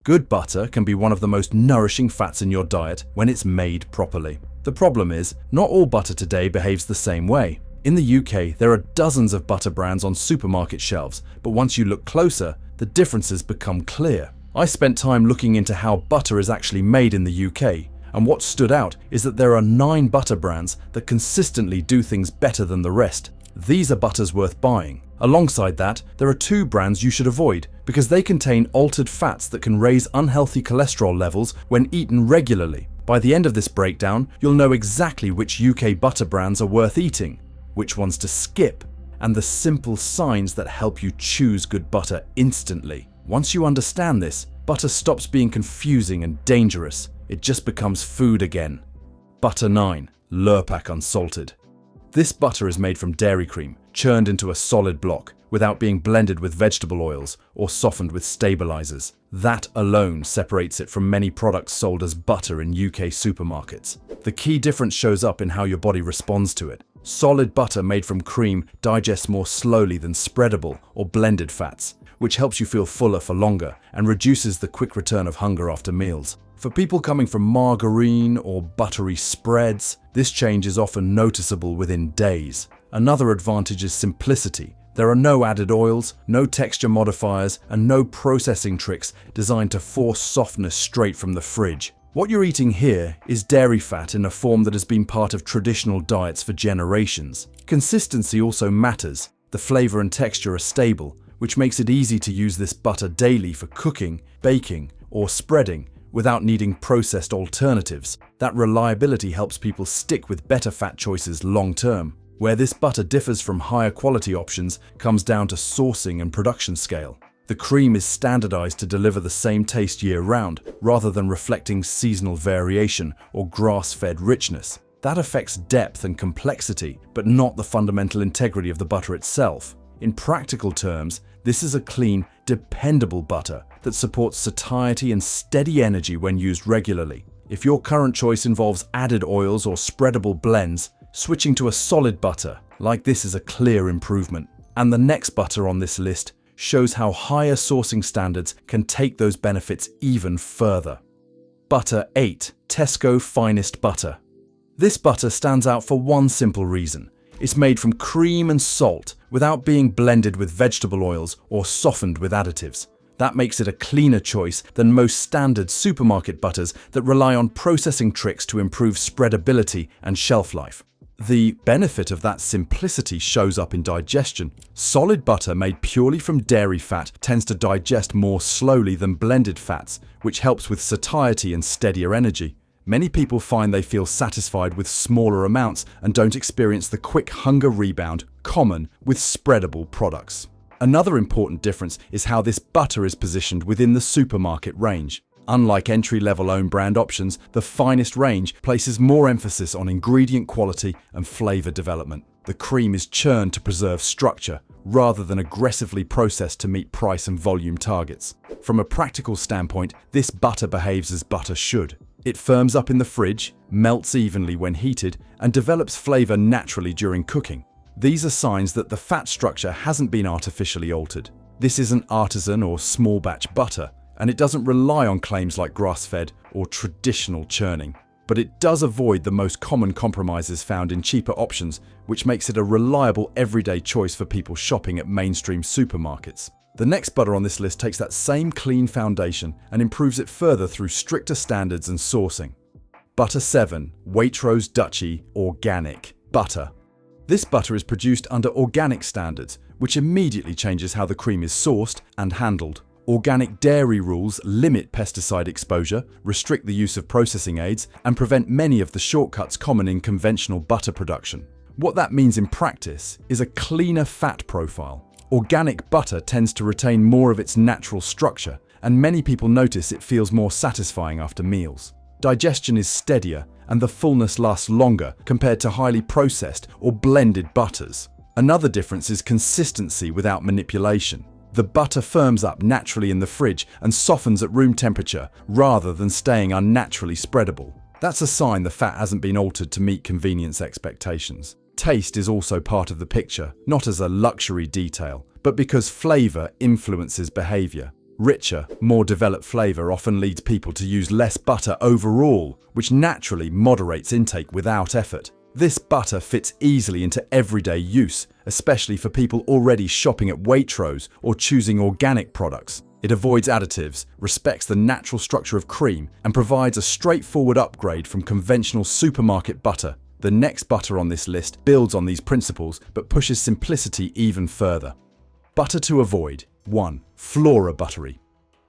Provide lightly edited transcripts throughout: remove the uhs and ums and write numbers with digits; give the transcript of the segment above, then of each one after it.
Good butter can be one of the most nourishing fats in your diet when it's made properly. The problem is, not all butter today behaves the same way. In the UK, there are dozens of butter brands on supermarket shelves, but once you look closer, the differences become clear. I spent time looking into how butter is actually made in the UK, and what stood out is that there are 9 butter brands that consistently do things better than the rest. These are butters worth buying. Alongside that, there are 2 brands you should avoid because they contain altered fats that can raise unhealthy cholesterol levels when eaten regularly. By the end of this breakdown, you'll know exactly which UK butter brands are worth eating, which ones to skip, and the simple signs that help you choose good butter instantly. Once you understand this, butter stops being confusing and dangerous. It just becomes food again. Butter 9. Lurpak unsalted. This butter is made from dairy cream, churned into a solid block, without being blended with vegetable oils or softened with stabilizers. That alone separates it from many products sold as butter in UK supermarkets. The key difference shows up in how your body responds to it. Solid butter made from cream digests more slowly than spreadable or blended fats, which helps you feel fuller for longer and reduces the quick return of hunger after meals. For people coming from margarine or buttery spreads, this change is often noticeable within days. Another advantage is simplicity. There are no added oils, no texture modifiers, and no processing tricks designed to force softness straight from the fridge. What you're eating here is dairy fat in a form that has been part of traditional diets for generations. Consistency also matters. The flavor and texture are stable, which makes it easy to use this butter daily for cooking, baking, or spreading, without needing processed alternatives. That reliability helps people stick with better fat choices long term. Where this butter differs from higher quality options comes down to sourcing and production scale. The cream is standardized to deliver the same taste year-round, rather than reflecting seasonal variation or grass-fed richness. That affects depth and complexity, but not the fundamental integrity of the butter itself. In practical terms, this is a clean, dependable butter that supports satiety and steady energy when used regularly. If your current choice involves added oils or spreadable blends, switching to a solid butter like this is a clear improvement. And the next butter on this list shows how higher sourcing standards can take those benefits even further. Butter 8. Tesco Finest Butter. This butter stands out for one simple reason. It's made from cream and salt without being blended with vegetable oils or softened with additives. That makes it a cleaner choice than most standard supermarket butters that rely on processing tricks to improve spreadability and shelf life. The benefit of that simplicity shows up in digestion. Solid butter made purely from dairy fat tends to digest more slowly than blended fats, which helps with satiety and steadier energy. Many people find they feel satisfied with smaller amounts and don't experience the quick hunger rebound common with spreadable products. Another important difference is how this butter is positioned within the supermarket range. Unlike entry-level own brand options, the Finest range places more emphasis on ingredient quality and flavor development. The cream is churned to preserve structure, rather than aggressively processed to meet price and volume targets. From a practical standpoint, this butter behaves as butter should. It firms up in the fridge, melts evenly when heated, and develops flavor naturally during cooking. These are signs that the fat structure hasn't been artificially altered. This isn't artisan or small batch butter, and it doesn't rely on claims like grass-fed or traditional churning. But it does avoid the most common compromises found in cheaper options, which makes it a reliable everyday choice for people shopping at mainstream supermarkets. The next butter on this list takes that same clean foundation and improves it further through stricter standards and sourcing. Butter 7. Waitrose Dutchie Organic Butter. This butter is produced under organic standards, which immediately changes how the cream is sourced and handled. Organic dairy rules limit pesticide exposure, restrict the use of processing aids, and prevent many of the shortcuts common in conventional butter production. What that means in practice is a cleaner fat profile. Organic butter tends to retain more of its natural structure, and many people notice it feels more satisfying after meals. Digestion is steadier, and the fullness lasts longer compared to highly processed or blended butters. Another difference is consistency without manipulation. The butter firms up naturally in the fridge and softens at room temperature rather than staying unnaturally spreadable. That's a sign the fat hasn't been altered to meet convenience expectations. Taste is also part of the picture, not as a luxury detail, but because flavor influences behavior. Richer, more developed flavor often leads people to use less butter overall, which naturally moderates intake without effort. This butter fits easily into everyday use, especially for people already shopping at Waitrose or choosing organic products. It avoids additives, respects the natural structure of cream, and provides a straightforward upgrade from conventional supermarket butter. The next butter on this list builds on these principles but pushes simplicity even further. Butter to avoid. 1. Flora buttery.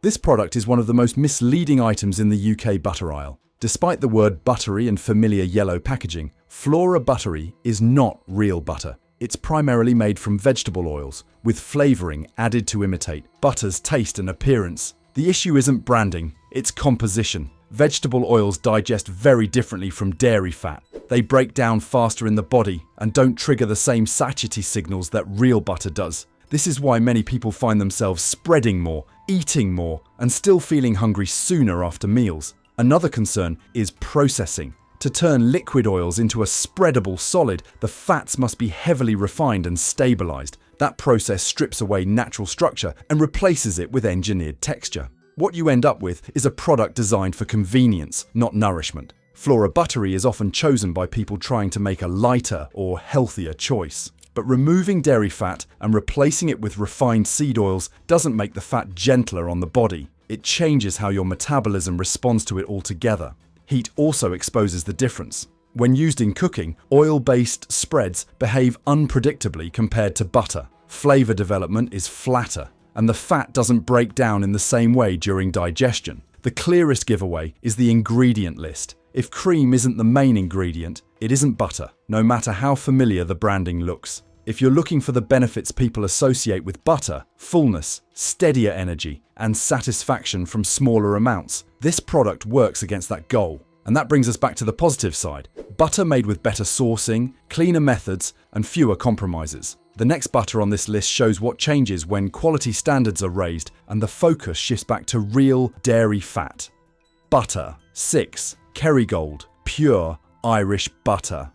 This product is one of the most misleading items in the UK butter aisle. Despite the word buttery and familiar yellow packaging, Flora buttery is not real butter. It's primarily made from vegetable oils, with flavouring added to imitate butter's taste and appearance. The issue isn't branding, it's composition. Vegetable oils digest very differently from dairy fat. They break down faster in the body and don't trigger the same satiety signals that real butter does. This is why many people find themselves spreading more, eating more, and still feeling hungry sooner after meals. Another concern is processing. To turn liquid oils into a spreadable solid, the fats must be heavily refined and stabilized. That process strips away natural structure and replaces it with engineered texture. What you end up with is a product designed for convenience, not nourishment. Flora buttery is often chosen by people trying to make a lighter or healthier choice. But removing dairy fat and replacing it with refined seed oils doesn't make the fat gentler on the body. It changes how your metabolism responds to it altogether. Heat also exposes the difference. When used in cooking, oil-based spreads behave unpredictably compared to butter. Flavor development is flatter, and the fat doesn't break down in the same way during digestion. The clearest giveaway is the ingredient list. If cream isn't the main ingredient, it isn't butter, no matter how familiar the branding looks. If you're looking for the benefits people associate with butter, fullness, steadier energy, and satisfaction from smaller amounts, this product works against that goal. And that brings us back to the positive side. Butter made with better sourcing, cleaner methods, and fewer compromises. The next butter on this list shows what changes when quality standards are raised and the focus shifts back to real dairy fat. Butter. 6. Kerrygold. Pure Irish butter.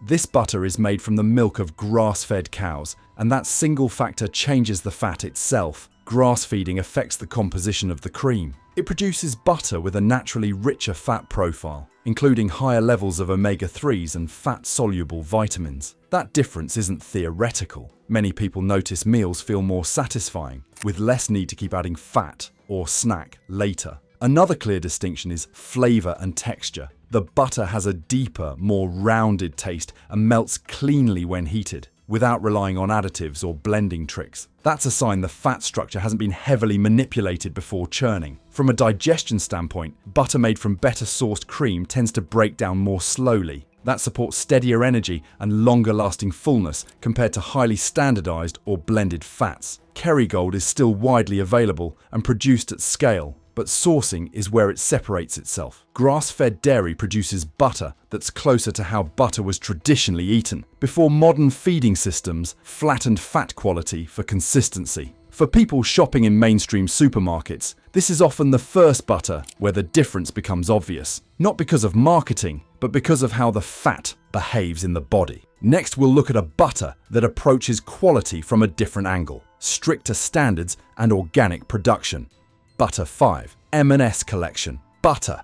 This butter is made from the milk of grass-fed cows, and that single factor changes the fat itself. Grass feeding affects the composition of the cream. It produces butter with a naturally richer fat profile, including higher levels of omega-3s and fat-soluble vitamins. That difference isn't theoretical. Many people notice meals feel more satisfying, with less need to keep adding fat or snack later. Another clear distinction is flavor and texture. The butter has a deeper, more rounded taste and melts cleanly when heated, without relying on additives or blending tricks. That's a sign the fat structure hasn't been heavily manipulated before churning. From a digestion standpoint, butter made from better sourced cream tends to break down more slowly. That supports steadier energy and longer-lasting fullness compared to highly standardized or blended fats. Kerrygold is still widely available and produced at scale, but sourcing is where it separates itself. Grass-fed dairy produces butter that's closer to how butter was traditionally eaten, before modern feeding systems flattened fat quality for consistency. For people shopping in mainstream supermarkets, this is often the first butter where the difference becomes obvious. Not because of marketing, but because of how the fat behaves in the body. Next, we'll look at a butter that approaches quality from a different angle, stricter standards and organic production. Butter 5. M&S Collection. Butter.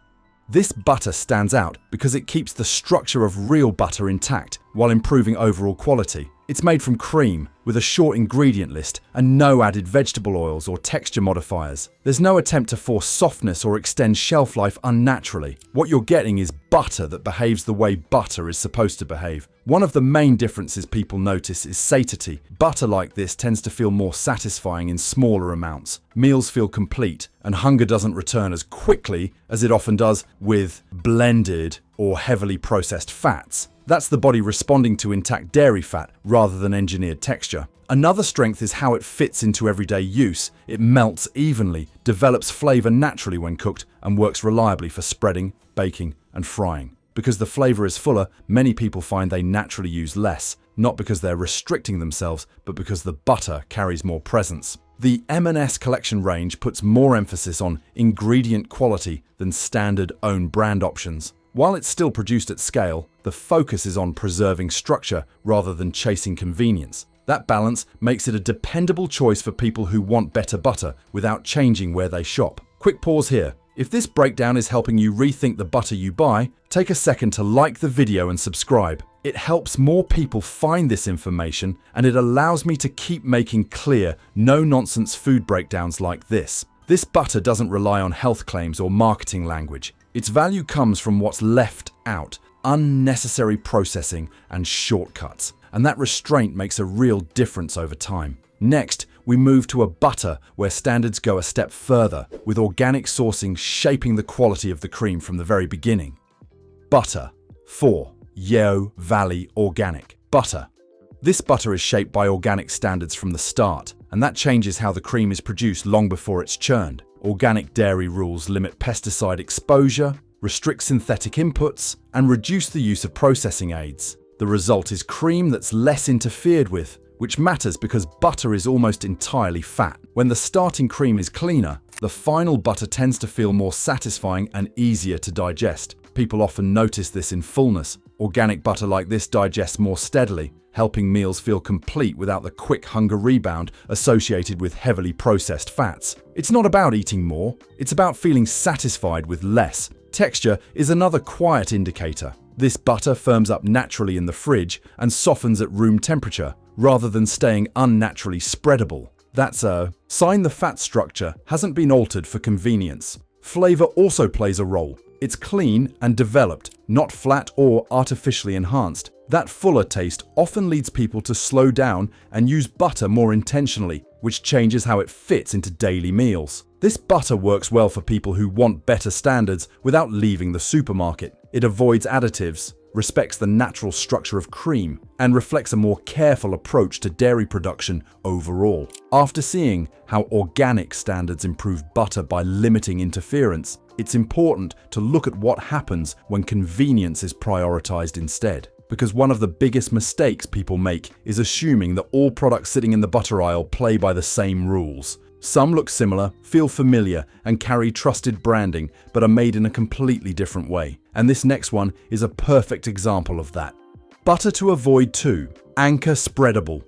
This butter stands out because it keeps the structure of real butter intact while improving overall quality. It's made from cream, with a short ingredient list and no added vegetable oils or texture modifiers. There's no attempt to force softness or extend shelf life unnaturally. What you're getting is butter that behaves the way butter is supposed to behave. One of the main differences people notice is satiety. Butter like this tends to feel more satisfying in smaller amounts. Meals feel complete, and hunger doesn't return as quickly as it often does with blended or heavily processed fats. That's the body responding to intact dairy fat rather than engineered texture. Another strength is how it fits into everyday use. It melts evenly, develops flavor naturally when cooked, and works reliably for spreading, baking, and frying. Because the flavor is fuller, many people find they naturally use less, not because they're restricting themselves, but because the butter carries more presence. The M&S Collection range puts more emphasis on ingredient quality than standard own brand options. While it's still produced at scale, the focus is on preserving structure rather than chasing convenience. That balance makes it a dependable choice for people who want better butter without changing where they shop. Quick pause here. If this breakdown is helping you rethink the butter you buy, take a second to like the video and subscribe. It helps more people find this information, and it allows me to keep making clear, no-nonsense food breakdowns like this. This butter doesn't rely on health claims or marketing language. Its value comes from what's left out, unnecessary processing and shortcuts. And that restraint makes a real difference over time. Next, we move to a butter where standards go a step further, with organic sourcing shaping the quality of the cream from the very beginning. Butter. 4. Yeo Valley Organic Butter. This butter is shaped by organic standards from the start, and that changes how the cream is produced long before it's churned. Organic dairy rules limit pesticide exposure, restrict synthetic inputs, and reduce the use of processing aids. The result is cream that's less interfered with, which matters because butter is almost entirely fat. When the starting cream is cleaner, the final butter tends to feel more satisfying and easier to digest. People often notice this in fullness. Organic butter like this digests more steadily, helping meals feel complete without the quick hunger rebound associated with heavily processed fats. It's not about eating more, it's about feeling satisfied with less. Texture is another quiet indicator. This butter firms up naturally in the fridge and softens at room temperature, rather than staying unnaturally spreadable. That's a sign the fat structure hasn't been altered for convenience. Flavor also plays a role. It's clean and developed, not flat or artificially enhanced. That fuller taste often leads people to slow down and use butter more intentionally, which changes how it fits into daily meals. This butter works well for people who want better standards without leaving the supermarket. It avoids additives, respects the natural structure of cream, and reflects a more careful approach to dairy production overall. After seeing how organic standards improve butter by limiting interference, it's important to look at what happens when convenience is prioritized instead. Because one of the biggest mistakes people make is assuming that all products sitting in the butter aisle play by the same rules. Some look similar, feel familiar, and carry trusted branding, but are made in a completely different way. And this next one is a perfect example of that. Butter to avoid too. Anchor Spreadable.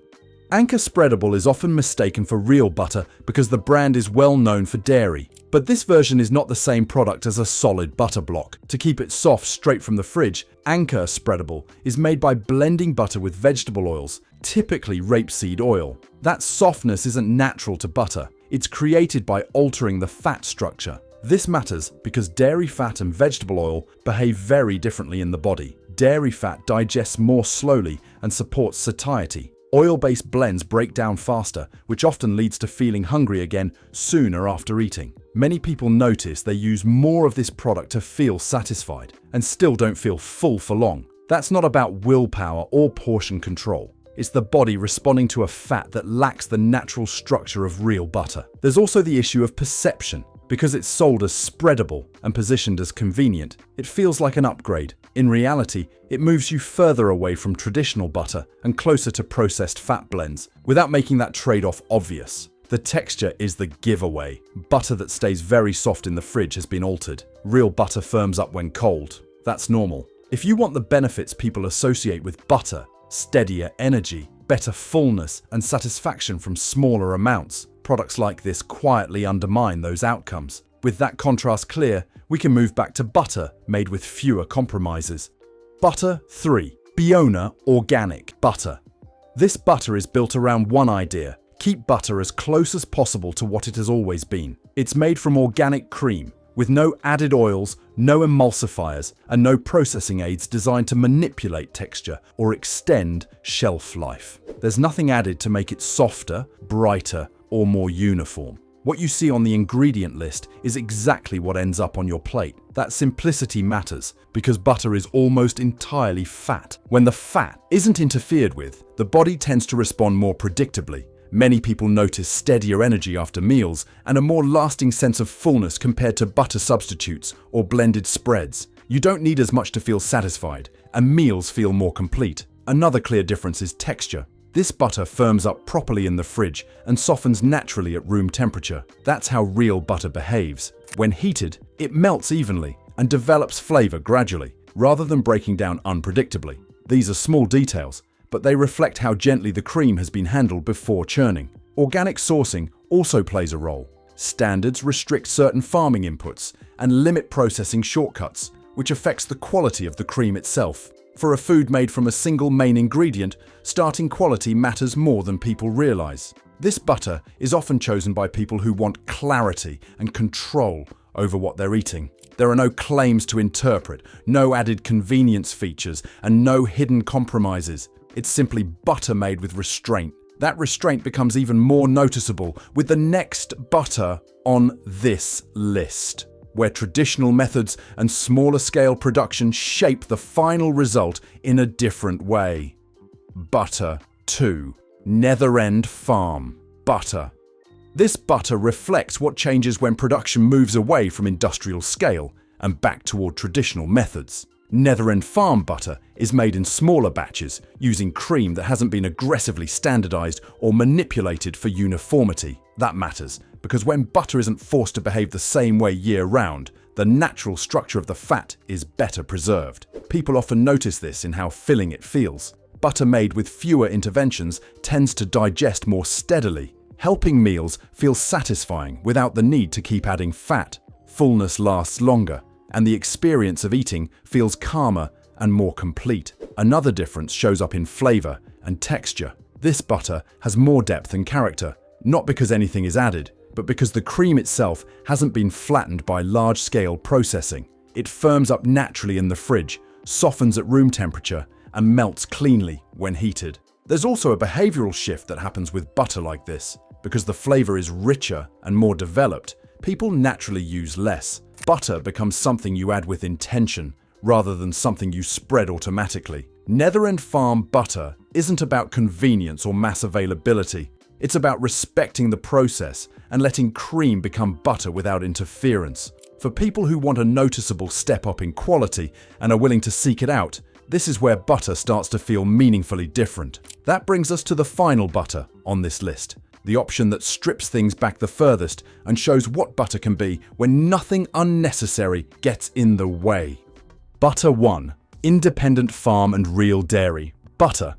Anchor Spreadable is often mistaken for real butter because the brand is well known for dairy. But this version is not the same product as a solid butter block. To keep it soft straight from the fridge, Anchor Spreadable is made by blending butter with vegetable oils, typically rapeseed oil. That softness isn't natural to butter. It's created by altering the fat structure. This matters because dairy fat and vegetable oil behave very differently in the body. Dairy fat digests more slowly and supports satiety. Oil-based blends break down faster, which often leads to feeling hungry again sooner after eating. Many people notice they use more of this product to feel satisfied and still don't feel full for long. That's not about willpower or portion control. It's the body responding to a fat that lacks the natural structure of real butter. There's also the issue of perception. Because it's sold as spreadable and positioned as convenient, it feels like an upgrade. In reality, it moves you further away from traditional butter and closer to processed fat blends, without making that trade-off obvious. The texture is the giveaway. Butter that stays very soft in the fridge has been altered. Real butter firms up when cold. That's normal. If you want the benefits people associate with butter, steadier energy, better fullness, and satisfaction from smaller amounts, products like this quietly undermine those outcomes. With that contrast clear, we can move back to butter made with fewer compromises. Butter 3. Biona Organic Butter. This butter is built around one idea: keep butter as close as possible to what it has always been. It's made from organic cream, with no added oils, no emulsifiers, and no processing aids designed to manipulate texture or extend shelf life. There's nothing added to make it softer, brighter, or more uniform. What you see on the ingredient list is exactly what ends up on your plate. That simplicity matters because butter is almost entirely fat. When the fat isn't interfered with, the body tends to respond more predictably. Many people notice steadier energy after meals and a more lasting sense of fullness compared to butter substitutes or blended spreads. You don't need as much to feel satisfied, and meals feel more complete. Another clear difference is texture. This butter firms up properly in the fridge and softens naturally at room temperature. That's how real butter behaves. When heated, it melts evenly and develops flavor gradually, rather than breaking down unpredictably. These are small details, but they reflect how gently the cream has been handled before churning. Organic sourcing also plays a role. Standards restrict certain farming inputs and limit processing shortcuts, which affects the quality of the cream itself. For a food made from a single main ingredient, starting quality matters more than people realize. This butter is often chosen by people who want clarity and control over what they're eating. There are no claims to interpret, no added convenience features, and no hidden compromises. It's simply butter made with restraint. That restraint becomes even more noticeable with the next butter on this list, where traditional methods and smaller scale production shape the final result in a different way. Butter 2. Netherend Farm Butter. This butter reflects what changes when production moves away from industrial scale and back toward traditional methods. Netherend farm butter is made in smaller batches, using cream that hasn't been aggressively standardized or manipulated for uniformity. That matters, because when butter isn't forced to behave the same way year-round, the natural structure of the fat is better preserved. People often notice this in how filling it feels. Butter made with fewer interventions tends to digest more steadily, helping meals feel satisfying without the need to keep adding fat. Fullness lasts longer, and the experience of eating feels calmer and more complete. Another difference shows up in flavor and texture. This butter has more depth and character, not because anything is added, but because the cream itself hasn't been flattened by large-scale processing. It firms up naturally in the fridge, softens at room temperature, and melts cleanly when heated. There's also a behavioral shift that happens with butter like this. Because the flavor is richer and more developed, people naturally use less. Butter becomes something you add with intention, rather than something you spread automatically. Netherend farm butter isn't about convenience or mass availability. It's about respecting the process and letting cream become butter without interference. For people who want a noticeable step up in quality and are willing to seek it out, this is where butter starts to feel meaningfully different. That brings us to the final butter on this list. The option that strips things back the furthest and shows what butter can be when nothing unnecessary gets in the way. Butter 1. Independent farm and real dairy. Butter.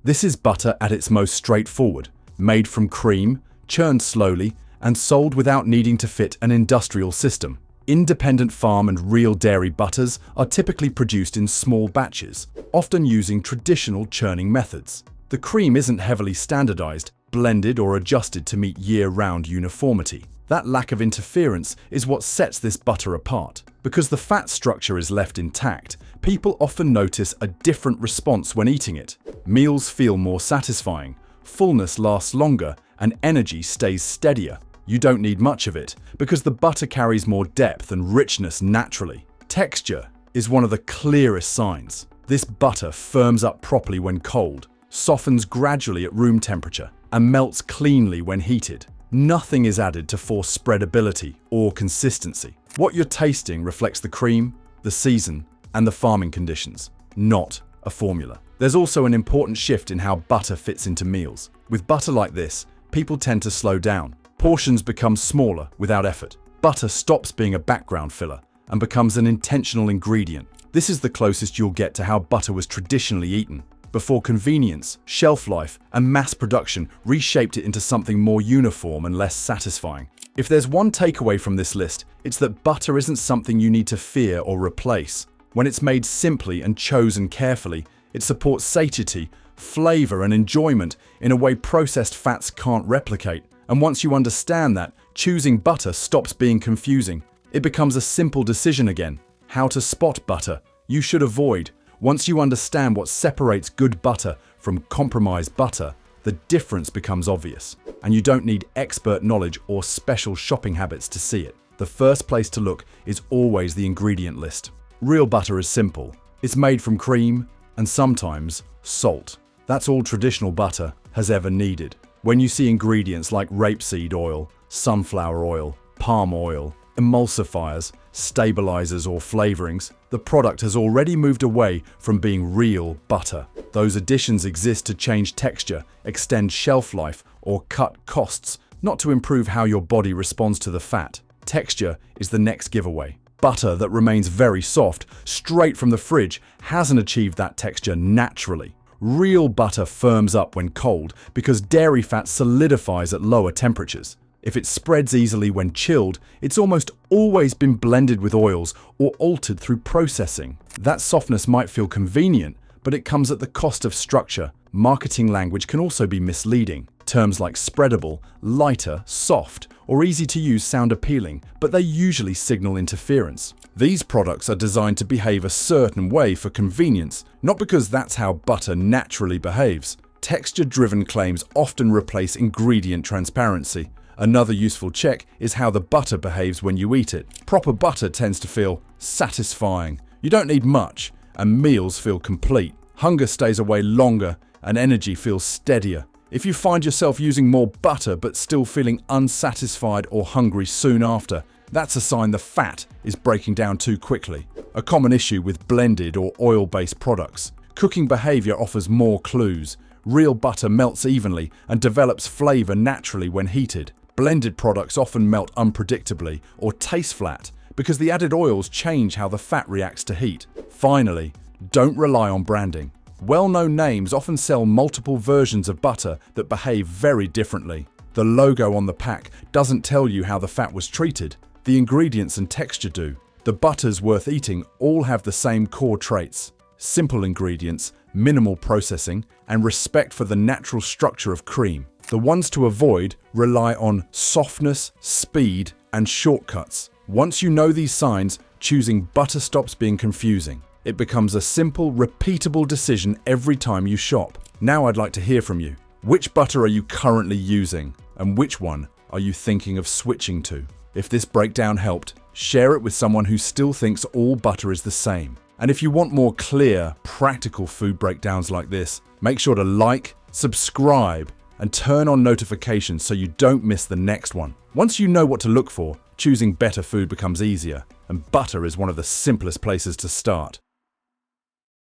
This is butter at its most straightforward, made from cream, churned slowly, and sold without needing to fit an industrial system. Independent farm and real dairy butters are typically produced in small batches, often using traditional churning methods. The cream isn't heavily standardized, blended or adjusted to meet year-round uniformity. That lack of interference is what sets this butter apart. Because the fat structure is left intact, people often notice a different response when eating it. Meals feel more satisfying, fullness lasts longer, and energy stays steadier. You don't need much of it, because the butter carries more depth and richness naturally. Texture is one of the clearest signs. This butter firms up properly when cold, softens gradually at room temperature, and melts cleanly when heated. Nothing is added to force spreadability or consistency. What you're tasting reflects the cream, the season, and the farming conditions, not a formula. There's also an important shift in how butter fits into meals. With butter like this, people tend to slow down. Portions become smaller without effort. Butter stops being a background filler and becomes an intentional ingredient. This is the closest you'll get to how butter was traditionally eaten, before convenience, shelf life, and mass production reshaped it into something more uniform and less satisfying. If there's one takeaway from this list, it's that butter isn't something you need to fear or replace. When it's made simply and chosen carefully, it supports satiety, flavor, and enjoyment in a way processed fats can't replicate. And once you understand that, choosing butter stops being confusing. It becomes a simple decision again. How to spot butter you should avoid. Once you understand what separates good butter from compromised butter, the difference becomes obvious. And you don't need expert knowledge or special shopping habits to see it. The first place to look is always the ingredient list. Real butter is simple. It's made from cream and sometimes salt. That's all traditional butter has ever needed. When you see ingredients like rapeseed oil, sunflower oil, palm oil, emulsifiers, stabilizers, or flavorings, the product has already moved away from being real butter. Those additions exist to change texture, extend shelf life, or cut costs, not to improve how your body responds to the fat. Texture is the next giveaway. Butter that remains very soft, straight from the fridge, hasn't achieved that texture naturally. Real butter firms up when cold because dairy fat solidifies at lower temperatures. If it spreads easily when chilled, it's almost always been blended with oils or altered through processing. That softness might feel convenient, but it comes at the cost of structure. Marketing language can also be misleading. Terms like spreadable, lighter, soft, or easy to use sound appealing, but they usually signal interference. These products are designed to behave a certain way for convenience, not because that's how butter naturally behaves. Texture-driven claims often replace ingredient transparency. Another useful check is how the butter behaves when you eat it. Proper butter tends to feel satisfying. You don't need much, and meals feel complete. Hunger stays away longer, and energy feels steadier. If you find yourself using more butter but still feeling unsatisfied or hungry soon after, that's a sign the fat is breaking down too quickly. A common issue with blended or oil-based products. Cooking behavior offers more clues. Real butter melts evenly and develops flavor naturally when heated. Blended products often melt unpredictably or taste flat because the added oils change how the fat reacts to heat. Finally, don't rely on branding. Well-known names often sell multiple versions of butter that behave very differently. The logo on the pack doesn't tell you how the fat was treated. The ingredients and texture do. The butters worth eating all have the same core traits: simple ingredients, minimal processing, and respect for the natural structure of cream. The ones to avoid rely on softness, speed, and shortcuts. Once you know these signs, choosing butter stops being confusing. It becomes a simple, repeatable decision every time you shop. Now I'd like to hear from you. Which butter are you currently using, and which one are you thinking of switching to? If this breakdown helped, share it with someone who still thinks all butter is the same. And if you want more clear, practical food breakdowns like this, make sure to like, subscribe, and turn on notifications so you don't miss the next one. Once you know what to look for, choosing better food becomes easier, and butter is one of the simplest places to start.